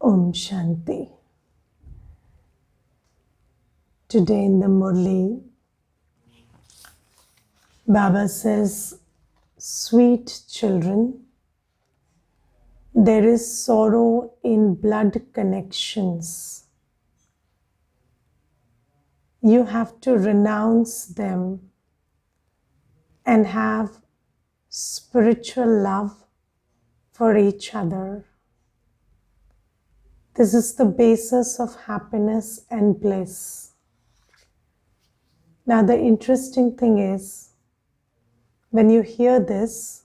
Om Shanti. Today in the Murli, Baba says, sweet children, there is sorrow in blood connections. You have to renounce them and have spiritual love for each other. This is the basis of happiness and bliss. Now, the interesting thing is, when you hear this,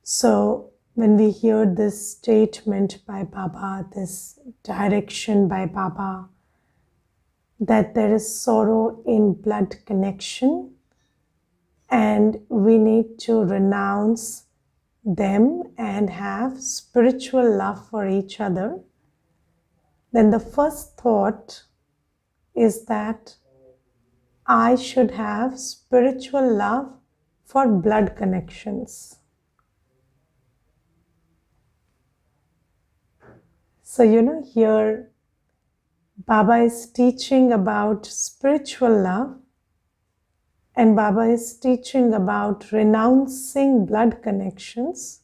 so when we hear this statement by Baba, this direction by Baba, that there is sorrow in blood connection and we need to renounce them and have spiritual love for each other, then the first thought is that I should have spiritual love for blood connections. So, here Baba is teaching about spiritual love and Baba is teaching about renouncing blood connections.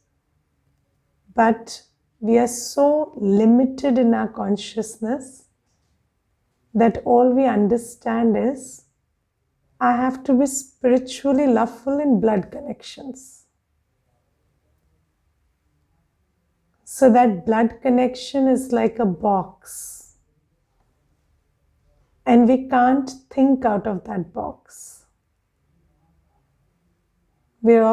But we are so limited in our consciousness that all we understand is I have to be spiritually loveful in blood connections. So that blood connection is like a box. And we can't think out of that box. We're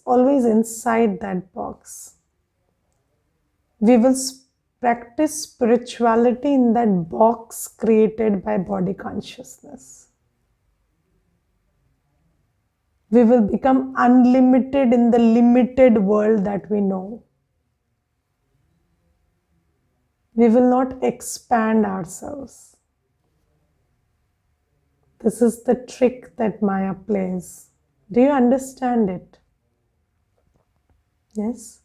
always inside that box. We will practice spirituality in that box created by body consciousness. We will become unlimited in the limited world that we know. We will not expand ourselves. This is the trick that Maya plays. Do you understand it? Yes?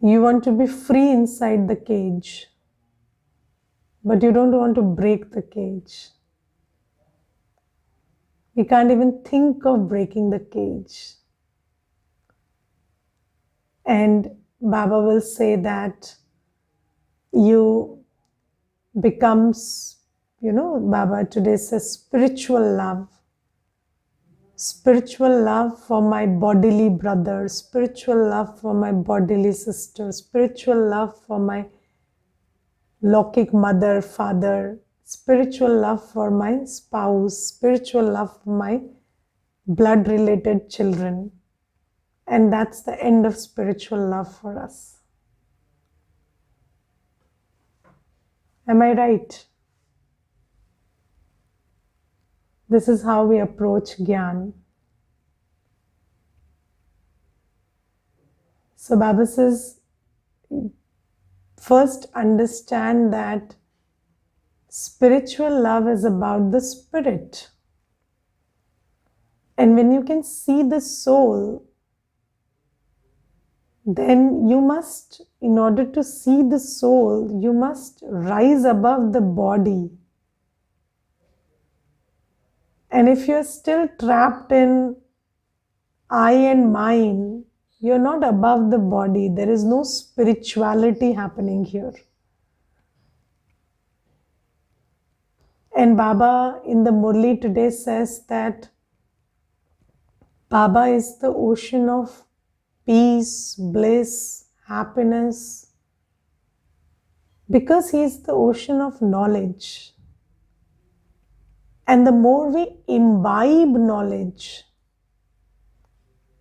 You want to be free inside the cage, but you don't want to break the cage. We can't even think of breaking the cage. And Baba will say that you become, Baba today says spiritual love. Spiritual love for my bodily brother, spiritual love for my bodily sister, spiritual love for my Lokik mother, father, spiritual love for my spouse, spiritual love for my blood-related children. And that's the end of spiritual love for us. Am I right? This is how we approach Gyan. So Baba says, first understand that spiritual love is about the spirit. And when you can see the soul, then you must, in order to see the soul, you must rise above the body. And if you're still trapped in I and mine, you're not above the body. There is no spirituality happening here. And Baba in the Murli today says that Baba is the ocean of peace, bliss, happiness, because he is the ocean of knowledge. And the more we imbibe knowledge,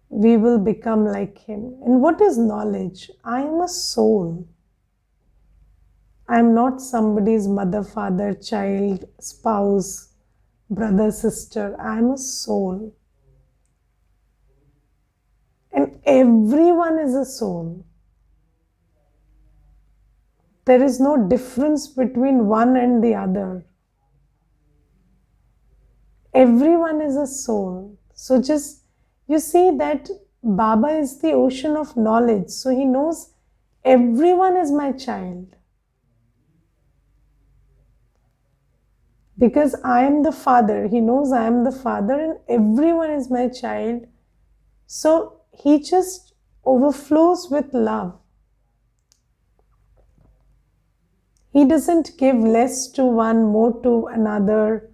we will become like him. And what is knowledge? I am a soul. I am not somebody's mother, father, child, spouse, brother, sister. I am a soul. And everyone is a soul. There is no difference between one and the other. Everyone is a soul. So just, you see that Baba is the ocean of knowledge. So he knows Everyone is my child. Because I am the father. He knows I am the father and everyone is my child. So he just overflows with love. He doesn't give less to one, more to another,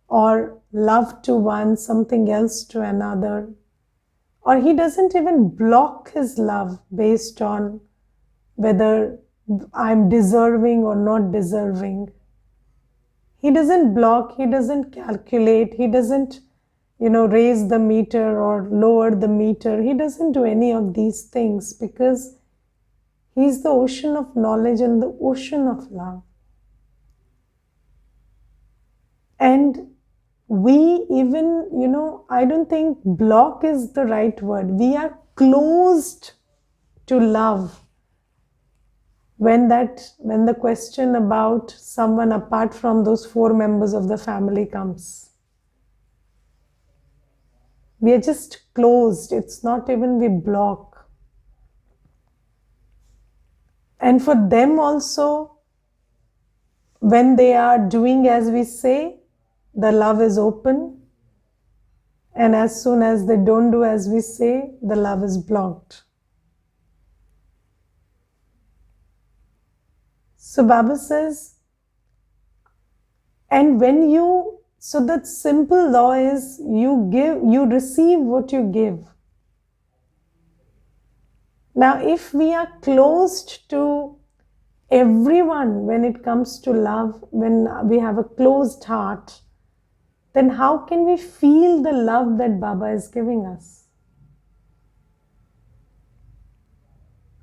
or love to one, something else to another. Or he doesn't even block his love based on whether I'm deserving or not deserving. He doesn't block, he doesn't calculate, he doesn't, raise the meter or lower the meter. He doesn't do any of these things because he's the ocean of knowledge and the ocean of love. And we even, I don't think block is the right word. We are closed to love when the question about someone apart from those 4 members of the family comes. We are just closed. It's not even we block. And for them also, when they are doing as we say, the love is open. And as soon as they don't do as we say, the love is blocked. So Baba says, and so that simple law is you receive what you give. Now, if we are closed to everyone when it comes to love, when we have a closed heart, then how can we feel the love that Baba is giving us?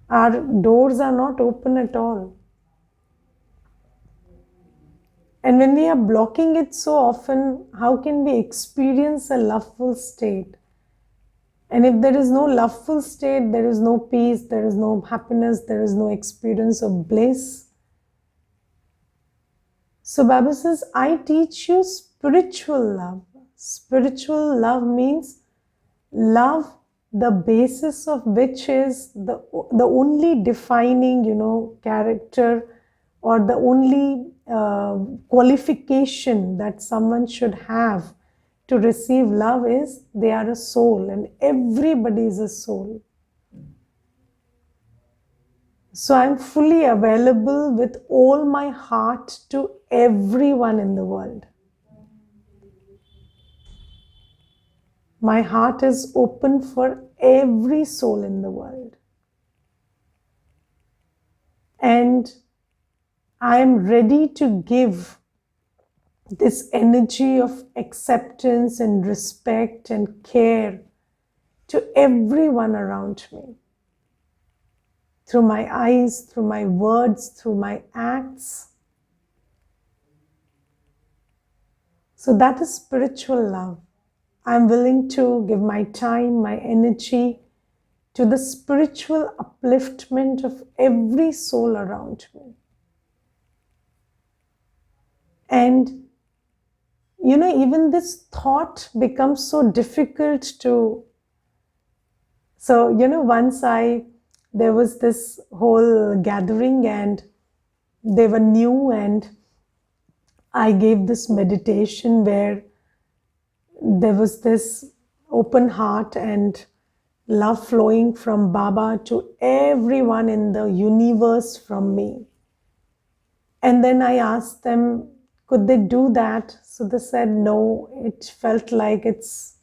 Our doors are not open at all. And when we are blocking it so often, how can we experience a loveful state? And if there is no loveful state, there is no peace, there is no happiness, there is no experience of bliss. So Baba says, I teach you spiritual love. Spiritual love means love, the basis of which is the only defining, character, or the only qualification that someone should have to receive love is they are a soul, and everybody is a soul. So I'm fully available with all my heart to everyone in the world. My heart is open for every soul in the world. And I am ready to give this energy of acceptance and respect and care to everyone around me. Through my eyes, through my words, through my acts. So that is spiritual love. I'm willing to give my time, my energy to the spiritual upliftment of every soul around me. And even this thought becomes so difficult to. So, once there was this whole gathering and they were new, and I gave this meditation where there was this open heart and love flowing from Baba to everyone in the universe from me. And then I asked them, could they do that? So they said no, it felt like it's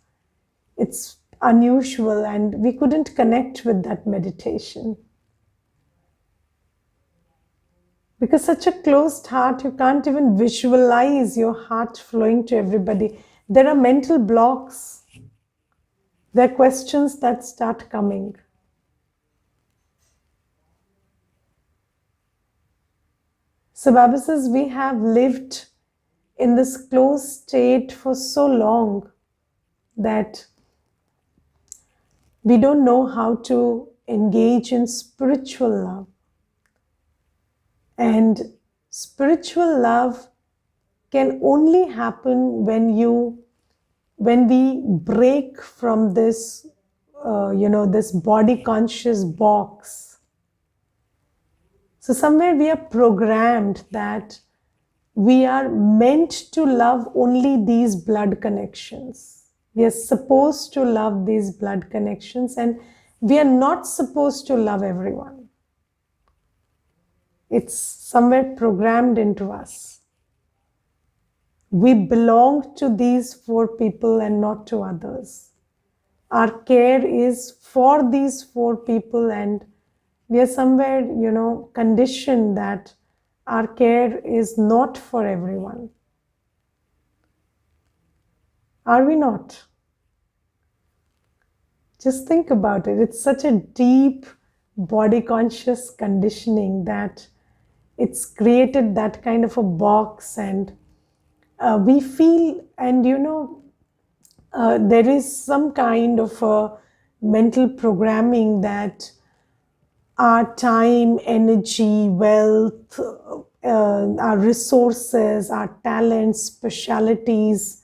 unusual and we couldn't connect with that meditation. Because such a closed heart, you can't even visualize your heart flowing to everybody. There are mental blocks. There are questions that start coming. So Baba says we have lived in this closed state for so long that we don't know how to engage in spiritual love. And spiritual love can only happen when we break from this, this body conscious box. So somewhere we are programmed that we are meant to love only these blood connections. We are supposed to love these blood connections, and we are not supposed to love everyone. It's somewhere programmed into us. We belong to these four people and not to others. Our care is for these four people, and we are somewhere, conditioned that our care is not for everyone. Are we not? Just think about it. It's such a deep body conscious conditioning that it's created that kind of a box, and we feel, and there is some kind of a mental programming that our time, energy, wealth, our resources, our talents, specialities,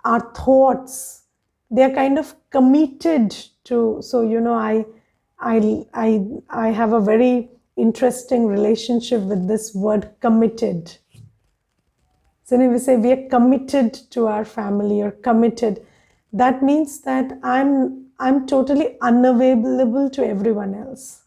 our thoughts, they're kind of committed to. So I have a very interesting relationship with this word committed. So when we say we are committed to our family or committed, that means that I'm totally unavailable to everyone else.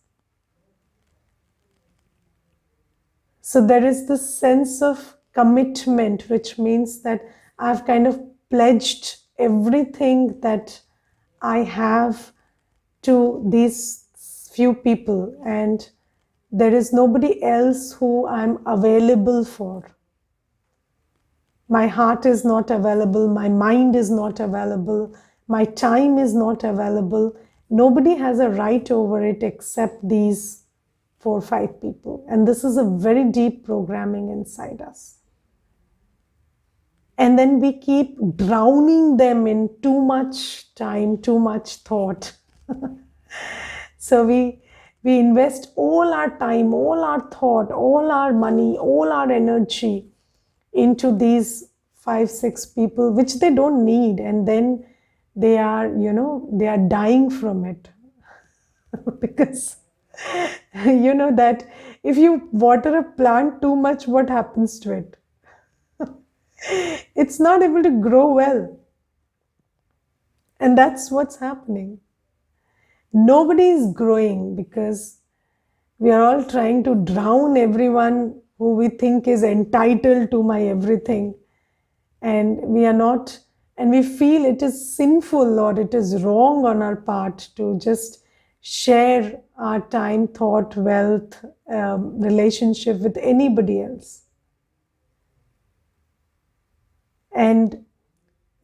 So there is this sense of commitment, which means that I've kind of pledged everything that I have to these few people, and there is nobody else who I'm available for. My heart is not available, my mind is not available, my time is not available. Nobody has a right over it except these 4 or 5 people. And this is a very deep programming inside us. And then we keep drowning them in too much time, too much thought. So we invest all our time, all our thought, all our money, all our energy into these 5, 6 people, which they don't need. And then they are, they are dying from it. Because you know that if you water a plant too much, what happens to it? It's not able to grow well. And that's what's happening. Nobody is growing because we are all trying to drown everyone who we think is entitled to my everything. And we are not, and we feel it is sinful or it is wrong on our part to just share our time, thought, wealth, relationship with anybody else. And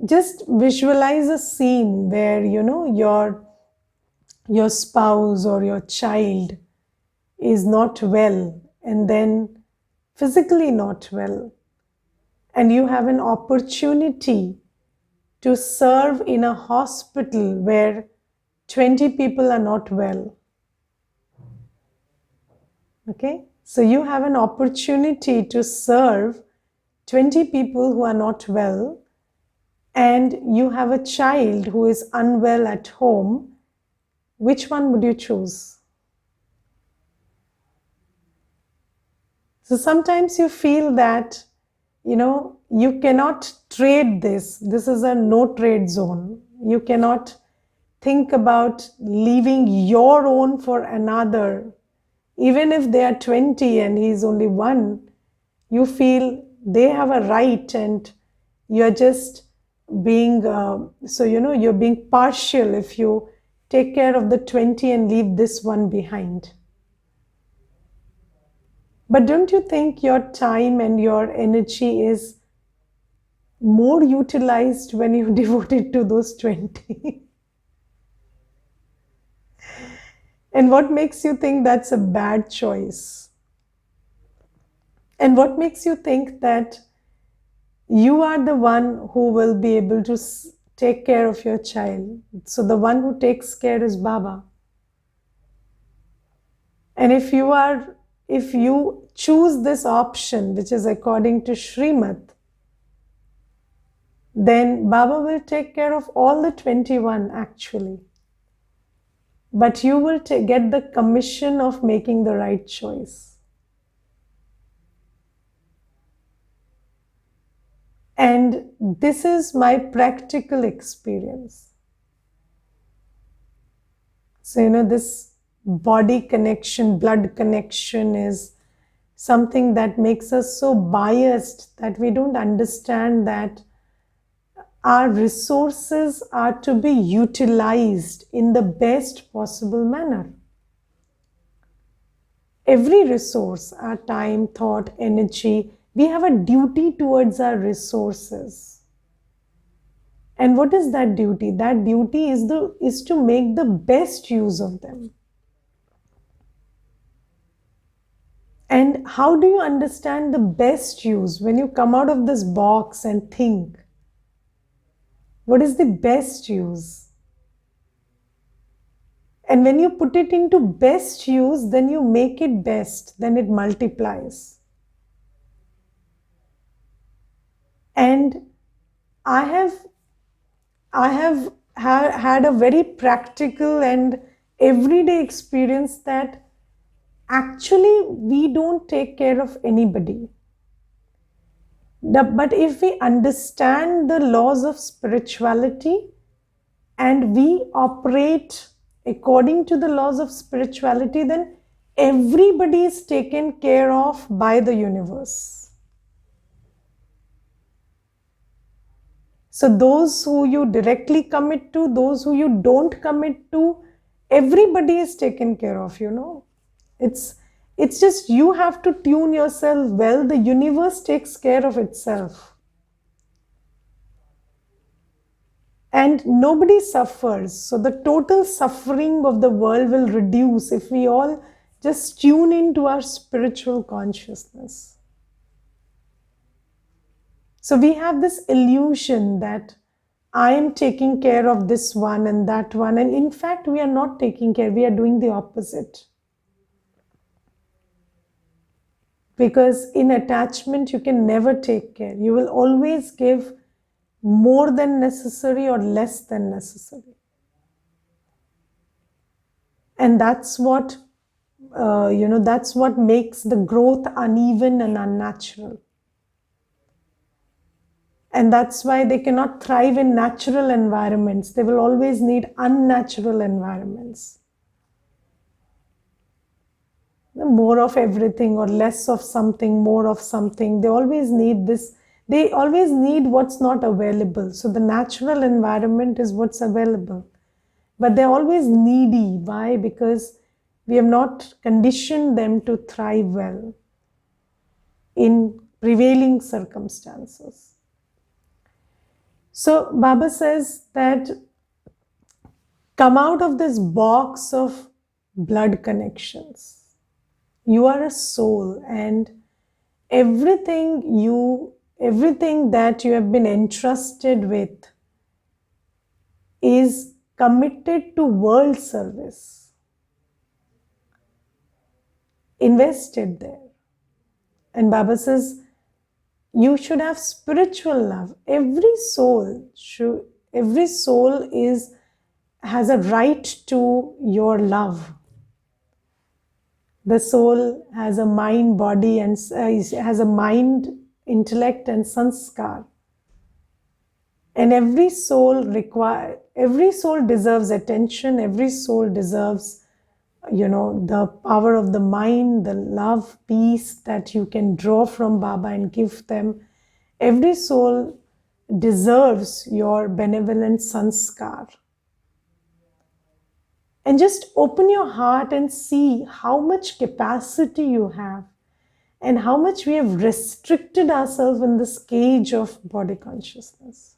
just visualize a scene where, your spouse or your child is not well, and then physically not well, and you have an opportunity to serve in a hospital where 20 people are not well. Okay? So you have an opportunity to serve 20 people who are not well, and you have a child who is unwell at home. Which one would you choose? So sometimes you feel that, you cannot trade this. This is a no trade zone. You cannot think about leaving your own for another. Even if they are 20 and he's only 1, you feel they have a right, and you're just being, you're being partial if you take care of the 20 and leave this one behind. But don't you think your time and your energy is more utilized when you devote it to those 20? And what makes you think that's a bad choice? And what makes you think that you are the one who will be able to take care of your child? So the one who takes care is Baba. And if you choose this option, which is according to Srimad, then Baba will take care of all the 21 actually. But you will get the commission of making the right choice. And this is my practical experience. So, this body connection, blood connection is something that makes us so biased that we don't understand that our resources are to be utilized in the best possible manner. Every resource, our time, thought, energy, we have a duty towards our resources. And what is that duty? That duty is to make the best use of them. And how do you understand the best use? When you come out of this box and think, what is the best use? And when you put it into best use, then you make it best, then it multiplies. And I have had a very practical and everyday experience that actually we don't take care of anybody. But if we understand the laws of spirituality and we operate according to the laws of spirituality, then everybody is taken care of by the universe. So those who you directly commit to, those who you don't commit to, everybody is taken care of, It's just you have to tune yourself well. The universe takes care of itself. And nobody suffers. So the total suffering of the world will reduce if we all just tune into our spiritual consciousness. So we have this illusion that I am taking care of this one and that one. And in fact, we are not taking care. We are doing the opposite. Because in attachment, you can never take care. You will always give more than necessary or less than necessary. And that's what, that's what makes the growth uneven and unnatural. And that's why they cannot thrive in natural environments. They will always need unnatural environments. More of everything or less of something, more of something. They always need this. They always need what's not available. So the natural environment is what's available. But they're always needy. Why? Because we have not conditioned them to thrive well in prevailing circumstances. So Baba says that come out of this box of blood connections. You are a soul, and everything that you have been entrusted with is committed to world service. Invested there. And Baba says you should have spiritual love. Every soul has a right to your love. The soul has a mind, body, and has a mind, intellect, and sanskar. And every soul deserves attention. Every soul deserves, the power of the mind, the love, peace that you can draw from Baba and give them. Every soul deserves your benevolent sanskar. And just open your heart and see how much capacity you have and how much we have restricted ourselves in this cage of body consciousness.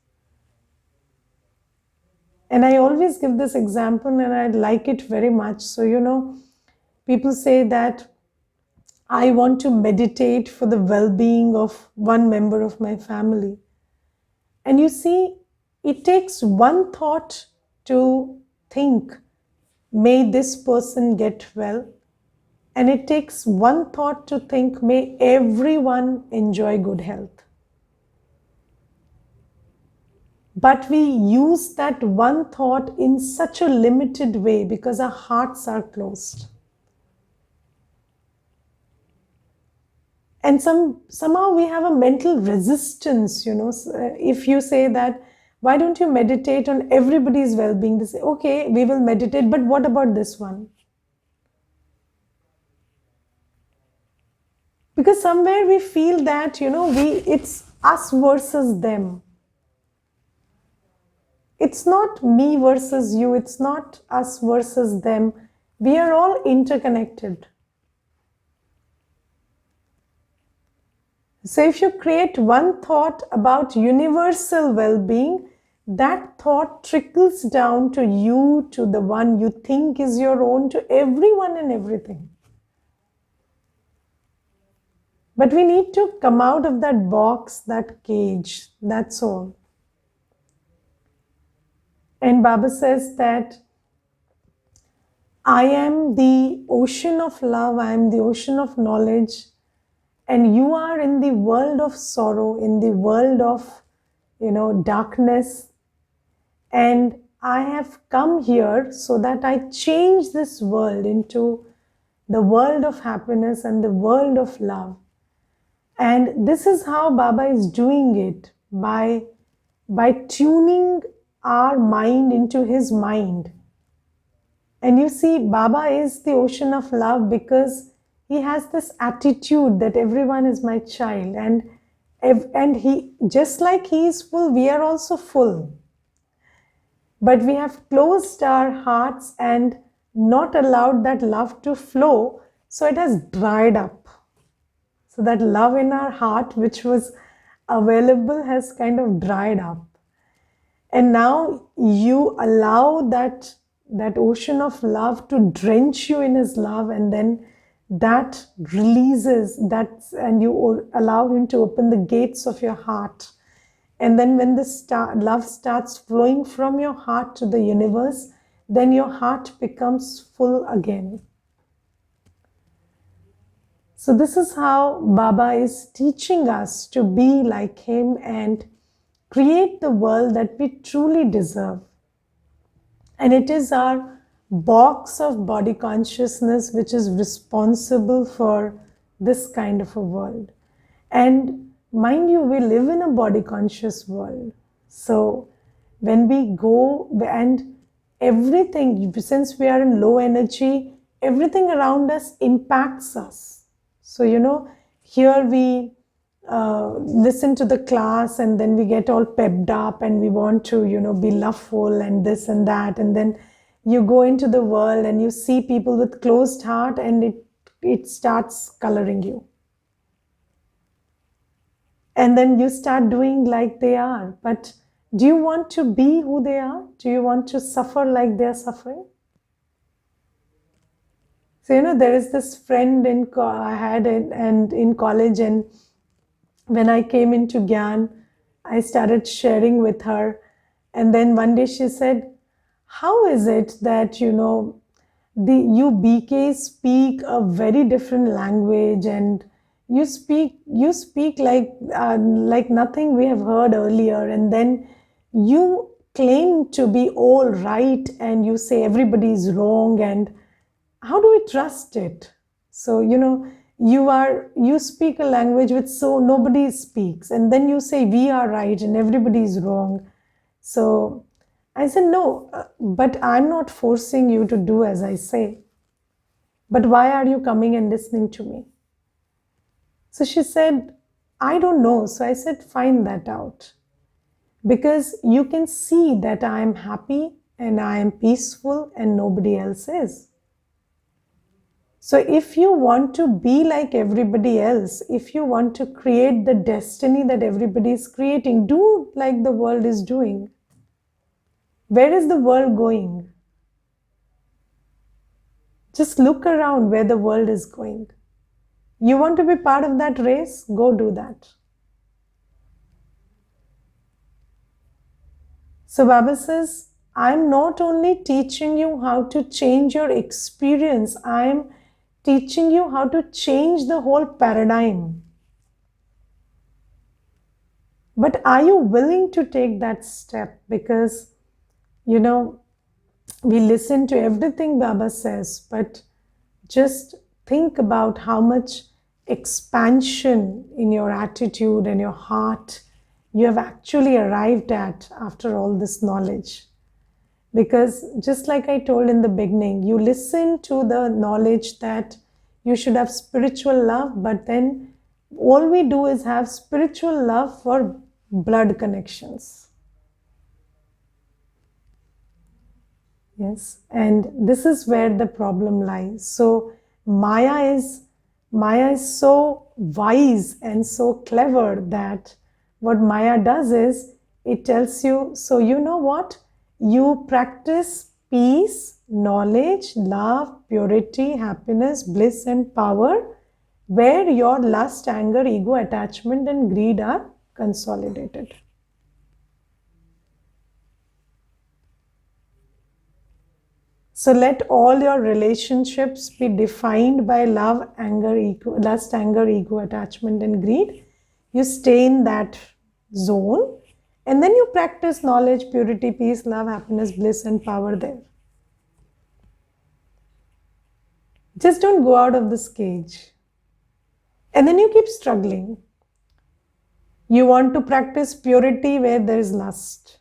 And I always give this example and I like it very much. So, people say that I want to meditate for the well-being of one member of my family. And you see, it takes one thought to think, may this person get well. And it takes one thought to think, may everyone enjoy good health. But we use that one thought in such a limited way because our hearts are closed. And somehow we have a mental resistance, if you say that, why don't you meditate on everybody's well-being? They say, okay, we will meditate, but what about this one? Because somewhere we feel that, it's us versus them. It's not me versus you, it's not us versus them. We are all interconnected. So if you create one thought about universal well-being, that thought trickles down to you, to the one you think is your own, to everyone and everything. But we need to come out of that box, that cage, that's all. And Baba says that I am the ocean of love, I am the ocean of knowledge, and you are in the world of sorrow, in the world of, darkness. And I have come here so that I change this world into the world of happiness and the world of love. And this is how Baba is doing it, by tuning our mind into his mind. And you see, Baba is the ocean of love because he has this attitude that everyone is my child. And he, just like he is full, we are also full. But we have closed our hearts and not allowed that love to flow, so it has dried up. So that love in our heart, which was available, has kind of dried up. And now you allow that ocean of love to drench you in his love, and then that releases that, and you allow him to open the gates of your heart. And then when the love starts flowing from your heart to the universe, then your heart becomes full again. So this is how Baba is teaching us to be like him and create the world that we truly deserve. And it is our box of body consciousness which is responsible for this kind of a world. And mind you, we live in a body conscious world. So when we go, and everything, since we are in low energy, everything around us impacts us. So, here we listen to the class and then we get all pepped up and we want to, be loveful and this and that. And then you go into the world and you see people with closed heart, and it starts coloring you. And then you start doing like they are. But do you want to be who they are? Do you want to suffer like they're suffering? So, there is this friend I had in college, and when I came into Gyan, I started sharing with her. And then one day she said, how is it that, you BKs speak a very different language, and you speak like nothing we have heard earlier, and then you claim to be all right and you say everybody is wrong, and how do we trust it? So, you speak a language which so nobody speaks, and then you say we are right and everybody is wrong. So I said, no, but I'm not forcing you to do as I say. But why are you coming and listening to me? So she said, I don't know. So I said, find that out. Because you can see that I am happy and I am peaceful and nobody else is. So if you want to be like everybody else, if you want to create the destiny that everybody is creating, do like the world is doing. Where is the world going? Just look around where the world is going. You want to be part of that race? Go do that. So Baba says, I'm not only teaching you how to change your experience, I'm teaching you how to change the whole paradigm. But are you willing to take that step? Because, we listen to everything Baba says, but just think about how much expansion in your attitude and your heart you have actually arrived at after all this knowledge. Because just like I told in the beginning, you listen to the knowledge that you should have spiritual love, but then all we do is have spiritual love for blood connections. Yes, and this is where the problem lies. So Maya is so wise and so clever that what Maya does is it tells you, so you know what? You practice peace, knowledge, love, purity, happiness, bliss, and power, where your lust, anger, ego, attachment, and greed are consolidated. So let all your relationships be defined by love, anger, ego, lust, anger, ego, attachment, and greed. You stay in that zone, and then you practice knowledge, purity, peace, love, happiness, bliss, and power there. Just don't go out of this cage. And then you keep struggling. You want to practice purity where there is lust.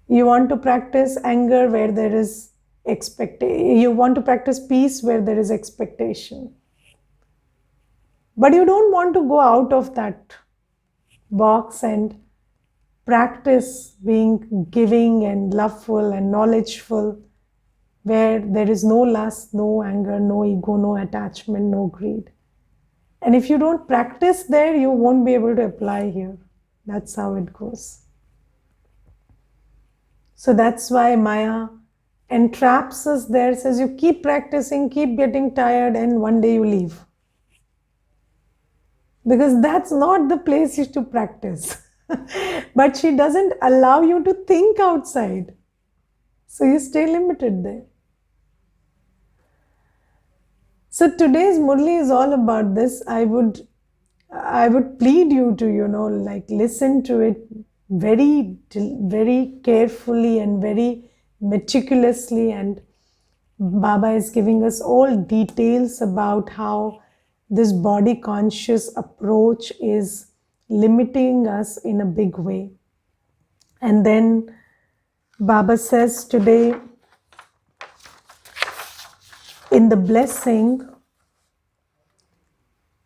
You want to practice anger where there is expectation. You want to practice peace where there is expectation. But you don't want to go out of that box and practice being giving and loveful and knowledgeful, where there is no lust, no anger, no ego, no attachment, no greed. And if you don't practice there, you won't be able to apply here. That's how it goes. So that's why Maya entraps us there, says you keep practicing, keep getting tired, and one day you leave. Because that's not the place you to practice. But she doesn't allow you to think outside. So you stay limited there. So today's Murli is all about this. I would plead you to, listen to it very, very carefully and very meticulously. And Baba is giving us all details about how this body conscious approach is limiting us in a big way. And then Baba says today in the blessing,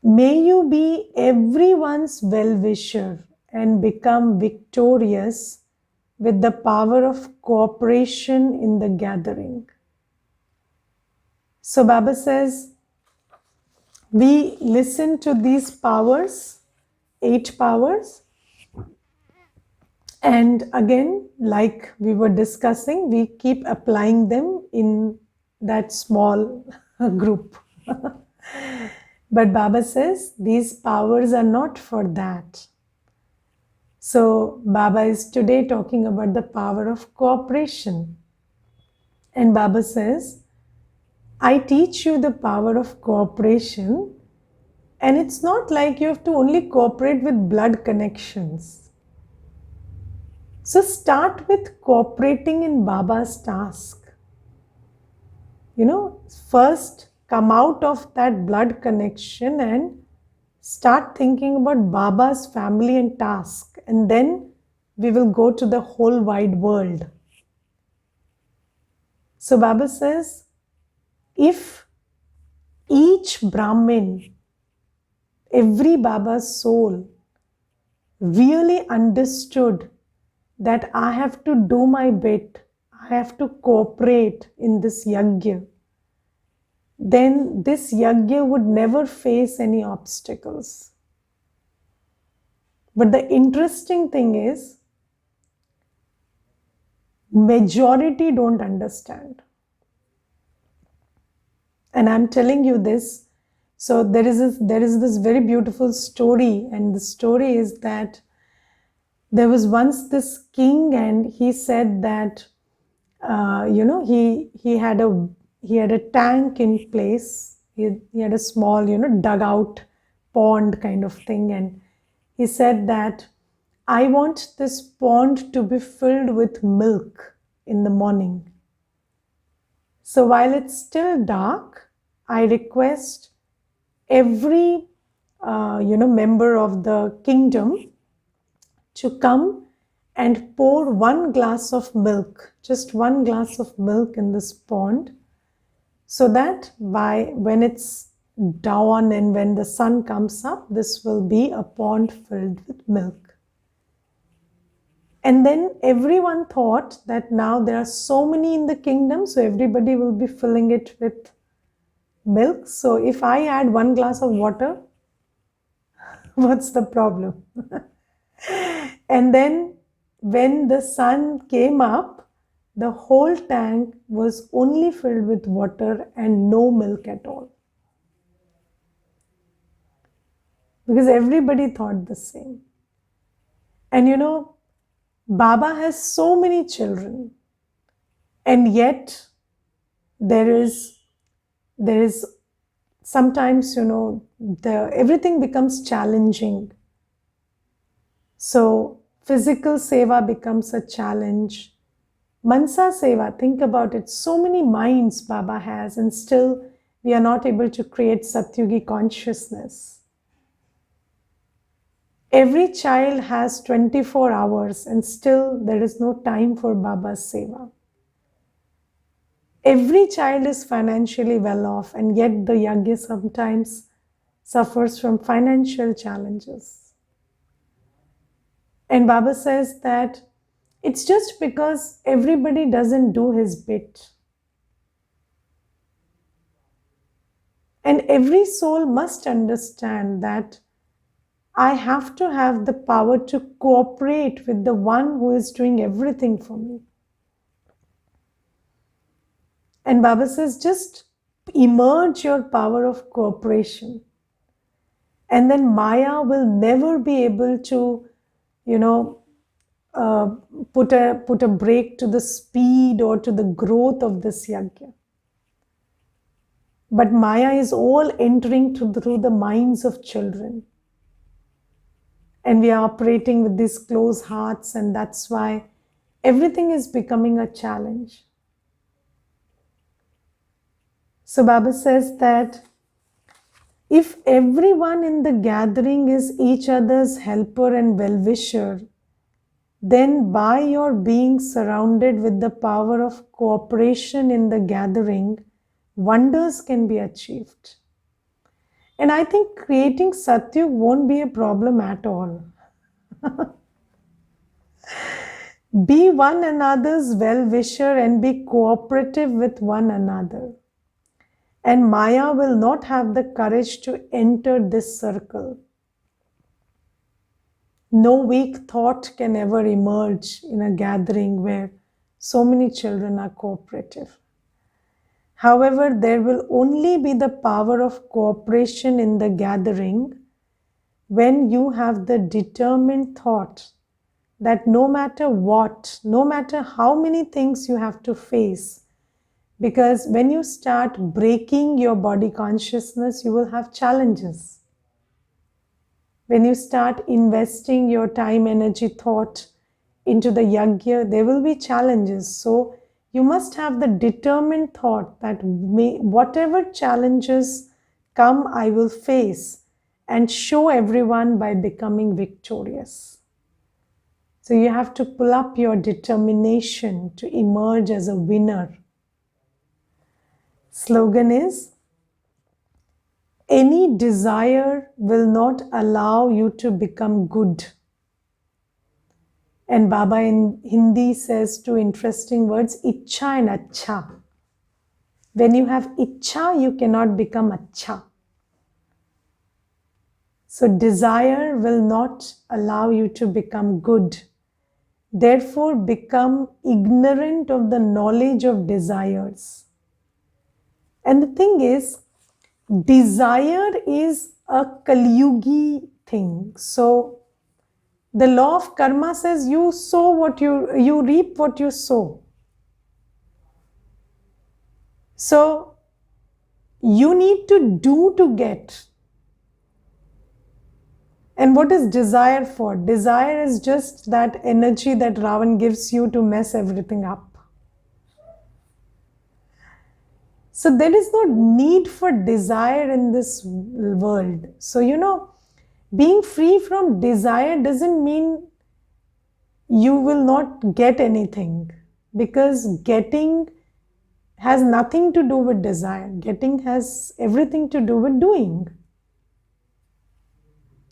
may you be everyone's well-wisher and become victorious with the power of cooperation in the gathering. So Baba says, we listen to these powers, 8 powers, and again, like we were discussing, we keep applying them in that small group. But Baba says these powers are not for that. So Baba is today talking about the power of cooperation. And Baba says, I teach you the power of cooperation, and it's not like you have to only cooperate with blood connections. So start with cooperating in Baba's task. First come out of that blood connection and start thinking about Baba's family and task, and then we will go to the whole wide world. So Baba says, if each Brahmin, every Baba's soul really understood that I have to do my bit, I have to cooperate in this yajna, then this yajna would never face any obstacles. But the interesting thing is, majority don't understand. And I'm telling you this, so there is this very beautiful story, and the story is that there was once this king, and he said that he had a tank in place. He had a small dugout pond kind of thing, and he said that I want this pond to be filled with milk in the morning. So while it's still dark, I request every member of the kingdom to come and pour one glass of milk, just one glass of milk in this pond, so that when it's dawn and when the sun comes up, this will be a pond filled with milk. And then everyone thought that now there are so many in the kingdom, so everybody will be filling it with milk. So if I add one glass of water, what's the problem? And then when the sun came up, the whole tank was only filled with water and no milk at all. Because everybody thought the same. And Baba has so many children, and yet there is sometimes, everything becomes challenging. So physical seva becomes a challenge. Mansa seva, think about it, so many minds Baba has, and still we are not able to create Satyugi consciousness. Every child has 24 hours and still there is no time for Baba's seva. Every child is financially well off, and yet the yagya sometimes suffers from financial challenges. And Baba says that it's just because everybody doesn't do his bit. And every soul must understand that I have to have the power to cooperate with the one who is doing everything for me. And Baba says, just emerge your power of cooperation. And then Maya will never be able to, put a brake to the speed or to the growth of this yagya. But Maya is all entering through the minds of children. And we are operating with these closed hearts, and that's why everything is becoming a challenge. So Baba says that if everyone in the gathering is each other's helper and well-wisher, then by your being surrounded with the power of cooperation in the gathering, wonders can be achieved. And I think creating Satyug won't be a problem at all. Be one another's well-wisher and be cooperative with one another. And Maya will not have the courage to enter this circle. No weak thought can ever emerge in a gathering where so many children are cooperative. However, there will only be the power of cooperation in the gathering when you have the determined thought that no matter what, no matter how many things you have to face, because when you start breaking your body consciousness, you will have challenges. When you start investing your time, energy, thought into the yagya, there will be challenges. So you must have the determined thought that whatever challenges come, I will face and show everyone by becoming victorious. So you have to pull up your determination to emerge as a winner. Slogan is, any desire will not allow you to become good. And Baba in Hindi says two interesting words, Ichcha and Acha. When you have Ichcha, you cannot become Acha. So desire will not allow you to become good. Therefore, become ignorant of the knowledge of desires. And the thing is, desire is a Kalyugi thing. So the law of karma says you sow what you reap what you sow. So you need to do to get. And what is desire for? Desire is just that energy that Ravan gives you to mess everything up. So there is no need for desire in this world. So, being free from desire doesn't mean you will not get anything, because getting has nothing to do with desire. Getting has everything to do with doing.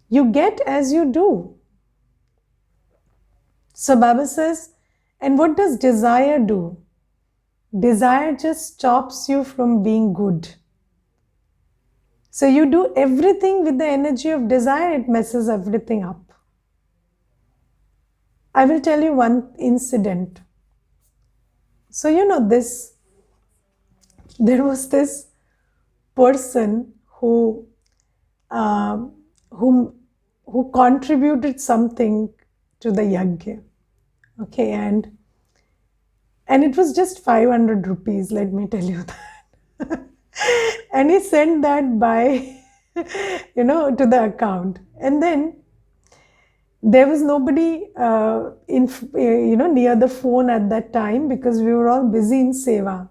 You get as you do. So Baba says, and what does desire do? Desire just stops you from being good. So you do everything with the energy of desire, it messes everything up. I will tell you one incident. So there was this person who uh, who who contributed something to the yajna. Okay, and it was just 500 rupees, let me tell you that. And he sent that by to the account, and then there was nobody near the phone at that time, because we were all busy in seva.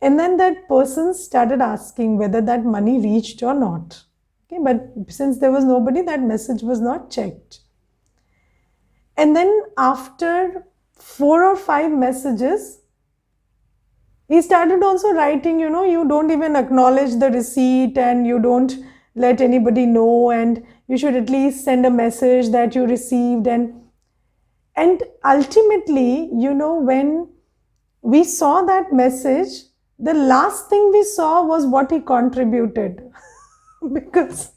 And then that person started asking whether that money reached or not. Okay, but since there was nobody, that message was not checked. And then after 4 or 5 messages, he started also writing, you don't even acknowledge the receipt, and you don't let anybody know, and you should at least send a message that you received. And ultimately, when we saw that message, the last thing we saw was what he contributed. Because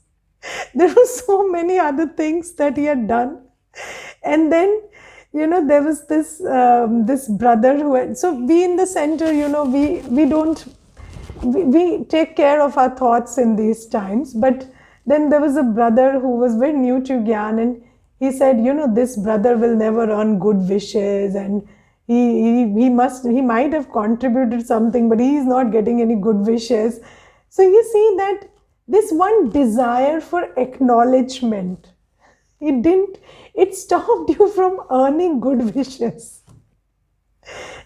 there were so many other things that he had done. And then there was this brother who had, so we in the center, we don't, we take care of our thoughts in these times. But then there was a brother who was very new to Gyan, and he said, this brother will never earn good wishes, and he might have contributed something, but he is not getting any good wishes. So you see that this one desire for acknowledgement, it stopped you from earning good wishes,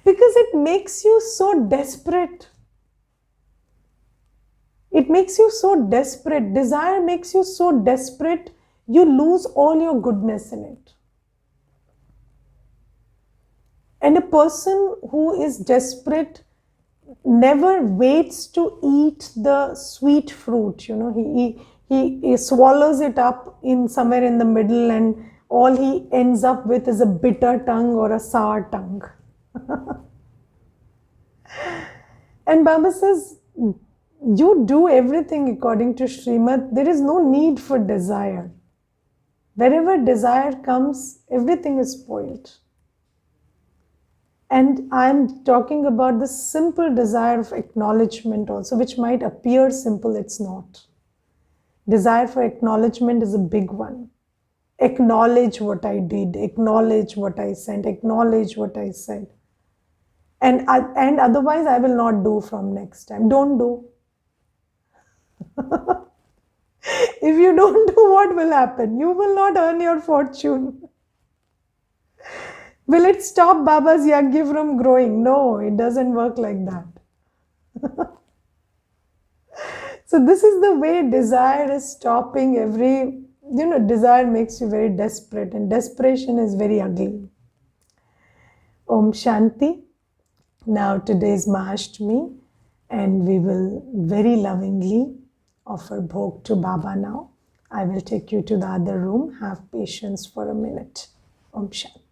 because it makes you so desperate. It makes you so desperate. Desire makes you so desperate, you lose all your goodness in it. And a person who is desperate never waits to eat the sweet fruit. He swallows it up in somewhere in the middle, and all he ends up with is a bitter tongue or a sour tongue. And Baba says, you do everything according to Srimad. There is no need for desire. Wherever desire comes, everything is spoiled. And I'm talking about the simple desire of acknowledgement also, which might appear simple, it's not. Desire for acknowledgement is a big one. Acknowledge what I did, acknowledge what I sent, acknowledge what I said. And otherwise I will not do from next time. Don't do. If you don't do, what will happen? You will not earn your fortune. Will it stop Baba's yajna from growing? No, it doesn't work like that. So this is the way desire is stopping every, desire makes you very desperate, and desperation is very ugly. Om Shanti. Now today is Mahashtami, and we will very lovingly offer bhog to Baba now. I will take you to the other room. Have patience for a minute. Om Shanti.